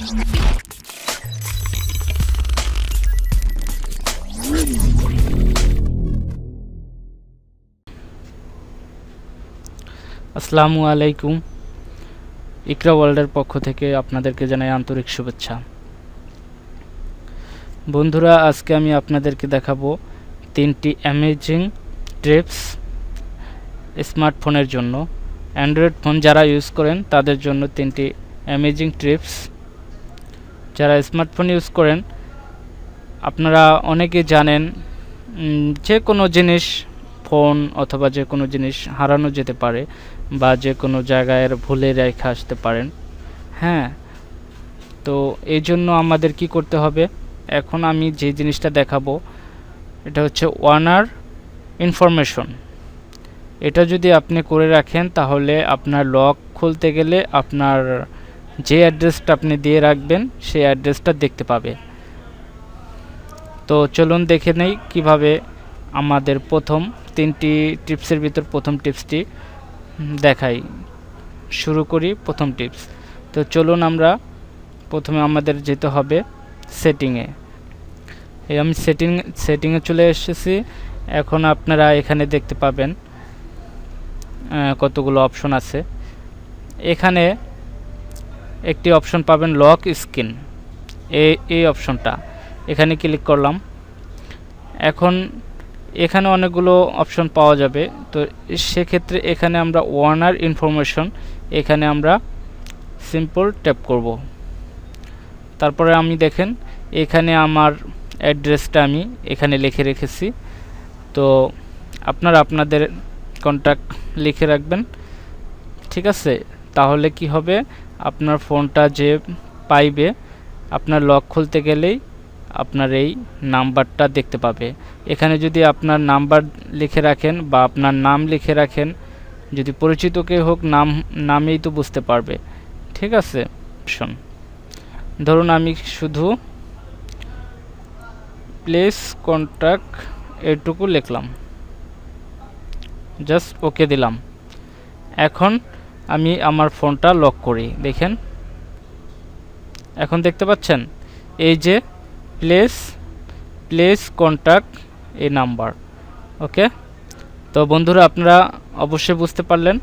আসসালামু আলাইকুম। ইকরা ওয়ার্ল্ডের পক্ষ থেকে আপনাদেরকে জানাই আন্তরিক শুভেচ্ছা। বন্ধুরা, আজকে আমি আপনাদেরকে দেখাবো 3টি অ্যামেজিং টিপস স্মার্টফোনের জন্য। অ্যান্ড্রয়েড ফোন যারা ইউজ করেন তাদের জন্য 3টি অ্যামেজিং টিপস। যারা স্মার্টফোন ইউজ করেন আপনারা অনেকে জানেন যে কোনো জিনিস, ফোন অথবা যে কোনো জিনিস হারানো যেতে পারে বা যে কোনো জায়গায় ভুলে রেখে আসতে পারেন। হ্যাঁ, তো এই জন্য আমাদের কি করতে হবে? এখন আমি যে জিনিসটা দেখাবো এটা হচ্ছে ওয়ানার ইনফরমেশন। এটা যদি আপনি করে রাখেন তাহলে আপনার লক খুলতে গেলে আপনার যে অ্যাড্রেসটা আপনি দিয়ে রাখবেন সেই অ্যাড্রেসটা দেখতে পাবে। তো চলুন দেখে নেই কিভাবে আমাদের প্রথম 3টি টিপসের ভিতর প্রথম টিপসটি দেখাই। শুরু করি প্রথম টিপস। তো চলুন আমরা প্রথমে আমাদের যেতে হবে সেটিংয়ে। এই আমি সেটিংয়ে চলে এসেছি। এখন আপনারা এখানে দেখতে পাবেন কতগুলো অপশন আছে। এখানে একটি অপশন পাবেন লক স্ক্রিন, এই অপশনটা এখানে ক্লিক করলাম। এখন এখানে অনেকগুলো অপশন পাওয়া যাবে, তো সেক্ষেত্রে এখানে আমরা ওয়ানার ইনফরমেশন এখানে আমরা সিম্পল ট্যাপ করব। তারপরে আমি দেখেন এখানে আমার অ্যাড্রেসটা আমি এখানে লিখে রেখেছি। তো আপনারা আপনাদের কন্ট্যাক্ট লিখে রাখবেন, ঠিক আছে? তাহলে কি হবে, আপনার ফোনটা যে পাইবে আপনার লক খুলতে গেলেই আপনার এই নাম্বারটা দেখতে পাবে। এখানে যদি আপনার নাম্বার লিখে রাখেন বা আপনার নাম লিখে রাখেন, যদি পরিচিত কেউ হোক নামেই তো বুঝতে পারবে, ঠিক আছে? ধরুন আমি শুধু প্লেস কন্ট্যাক্ট এটুকু লিখলাম, জাস্ট ওকে দিলাম। এখন আমি আমার ফোনটা লক করি। দেখেন এখন দেখতে পাচ্ছেন এই যে প্লেস কন্ট্যাক্ট এই নাম্বার। ওকে, তো বন্ধুরা আপনারা অবশ্যই বুঝতে পারলেন।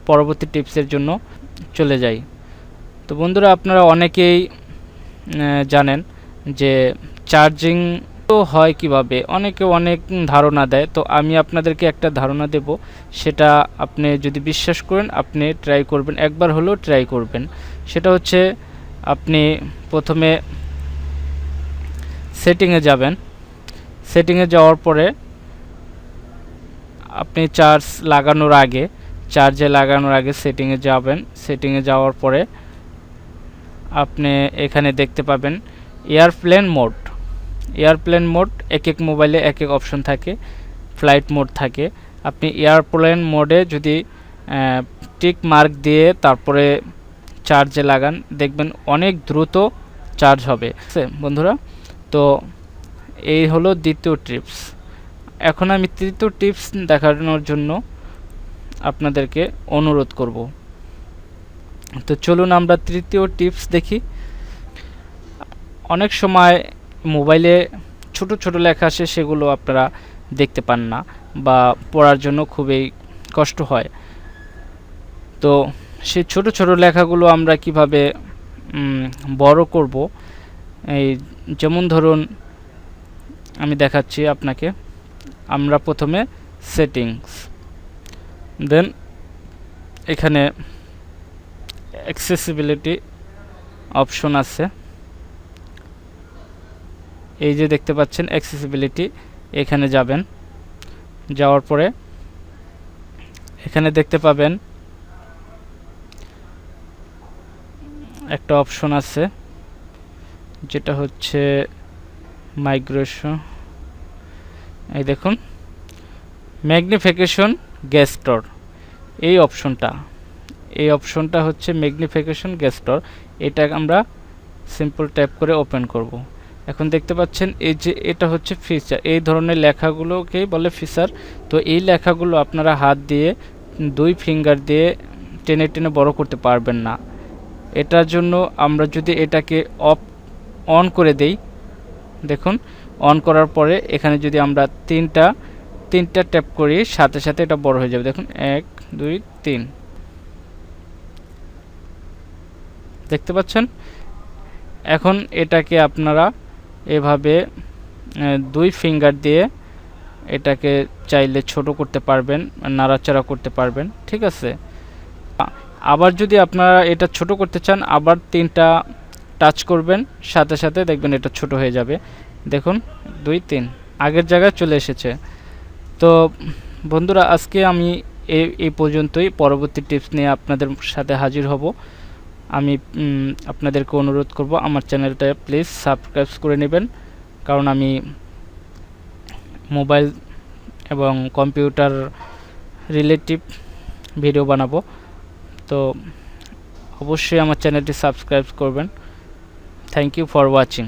পরবর্তী টিপসের জন্য চলে যাই। তো বন্ধুরা আপনারা অনেকেই জানেন যে চার্জিং তো হয় কিভাবে, অনেকে অনেক ধারণা দেয়। তো আমি আপনাদেরকে একটা ধারণা দেব, সেটা আপনি যদি বিশ্বাস করেন আপনি ট্রাই করবেন, একবার হলেও ট্রাই করবেন। সেটা হচ্ছে আপনি প্রথমে সেটিংয়ে যাবেন। সেটিংয়ে যাওয়ার পরে আপনি চার্জে লাগানোর আগে সেটিংয়ে যাবেন। সেটিংয়ে যাওয়ার পরে আপনি এখানে দেখতে পাবেন এয়ারপ্লেন মোড। এক এক মোবাইলে এক এক অপশন থাকে, ফ্লাইট মোড থাকে। আপনি এয়ারপ্লেন মোডে যদি টিক মার্ক দিয়ে তারপরে চার্জে লাগান, দেখবেন অনেক দ্রুত চার্জ হবে বন্ধুরা। তো এই হলো দ্বিতীয় টিপস। এখন আমি তৃতীয় টিপস দেখানোর জন্য আপনাদেরকে অনুরোধ করব। তো চলুন আমরা তৃতীয় টিপস দেখি। অনেক সময় মোবাইলে ছোট ছোট লেখা আসে, সেগুলো আপনারা দেখতে পান না বা পড়ার জন্য খুবই কষ্ট হয়। তো সেই ছোট ছোট লেখাগুলো আমরা কিভাবে বড় করব, এই যেমন ধরুন আমি দেখাচ্ছি আপনাকে। আমরা প্রথমে সেটিংস, দেন এখানে অ্যাক্সেসিবিলিটি অপশন আছে, এই যে দেখতে পাচ্ছেন অ্যাক্সেসিবিলিটি, এখানে যাবেন। যাওয়ার পরে এখানে দেখতে পাবেন একটা অপশন আছে যেটা হচ্ছে মাইগ্রেশন। এই দেখুন ম্যাগনিফিকেশন গেস্টর, এই অপশনটা হচ্ছে ম্যাগনিফিকেশন গেস্টর। এটা আমরা সিম্পল ট্যাপ করে ওপেন করব। এখন দেখতে পাচ্ছেন এই যে এটা হচ্ছে ফিচার, এই ধরনের লেখাগুলোকেই বলে ফিচার। তো এই লেখাগুলো আপনারা হাত দিয়ে 2 ফিঙ্গার দিয়ে টেনে টেনে বড় করতে পারবেন না। এটার জন্য আমরা যদি এটাকে অন করে দেই, দেখুন অন করার পরে এখানে যদি আমরা তিনটা ট্যাপ করি, সাথে সাথে এটা বড় হয়ে যাবে। দেখুন 1 2 3 দেখতে পাচ্ছেন। এখন এটাকে আপনারা এভাবে 2 ফিঙ্গার দিয়ে এটাকে চাইলে ছোট করতে পারবেন, নাড়াচাড়া করতে পারবেন, ঠিক আছে। আবার যদি আপনারা এটা ছোট করতে চান, আবার 3টা টাচ করবেন, সাথে সাথে দেখবেন এটা ছোট হয়ে যাবে। দেখুন 2 3 আগের জায়গায় চলে এসেছে। তো বন্ধুরা, আজকে আমি এই পর্যন্তই। পরবর্তী টিপস নিয়ে আপনাদের সাথে হাজির হব। আমি আপনাদেরকে অনুরোধ করব আমার চ্যানেলটা প্লিজ সাবস্ক্রাইব করে নেবেন, কারণ আমি মোবাইল এবং কম্পিউটার রিলেটিভ ভিডিও বানাবো। তো অবশ্যই আমার চ্যানেলটি সাবস্ক্রাইব করবেন। Thank you for watching.